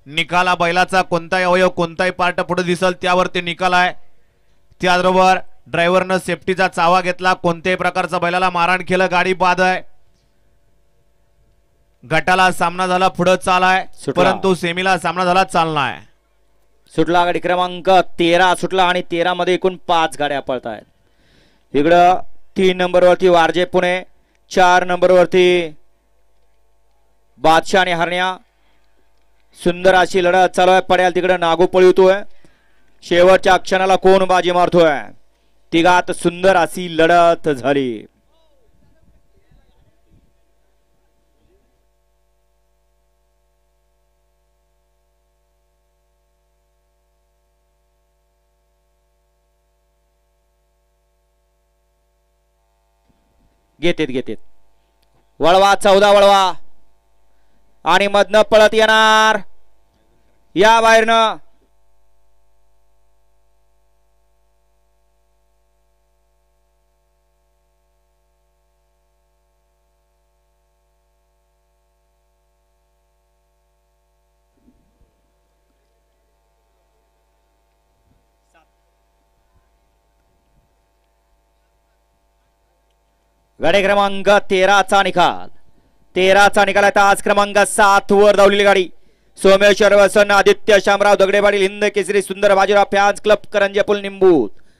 निकाला बैलाचा कोणताही अवयव कोणताही पार्ट पुढे दिसल त्यावरती निकाल आहे। त्याचबरोबर ड्रायव्हरनं सेफ्टीचा चावा घेतला, कोणत्याही प्रकारचा बैलाला मारहाण केलं गाडी बाद आहे। गटाला सामना झाला पुढे चालाय, परंतु सेमीला सामना झाला चालना आहे। सुटला गाडी क्रमांक 13 सुटला आणि 13 मध्ये एकूण 5 गाड्या पळतायत। इकडं 3 नंबरवरती वारजे पुणे, 4 नंबरवरती बादशाह आणि हरण्या। सुंदर अशी लढत चालू आहे, पड्याल तिकडे नागू पळतोय, शेवटच्या क्षणाला कोण बाजी मारतोय, तिघात सुंदर अशी लढत झाली। घेतेत वळवा 14 वळवा आणि मधनं पळत येणार या बाहेरनं गाडी क्रमांक 13 चा निकाल। 13 चा निकाल आहे तास क्रमांक 7 वर धावलेली गाडी सोमेश्वर वसन आदित्य शामराव दगडे पाटील हिंद केसरी सुंदर बाजीराव फॅन्स क्लब करंजे पुल निंबूत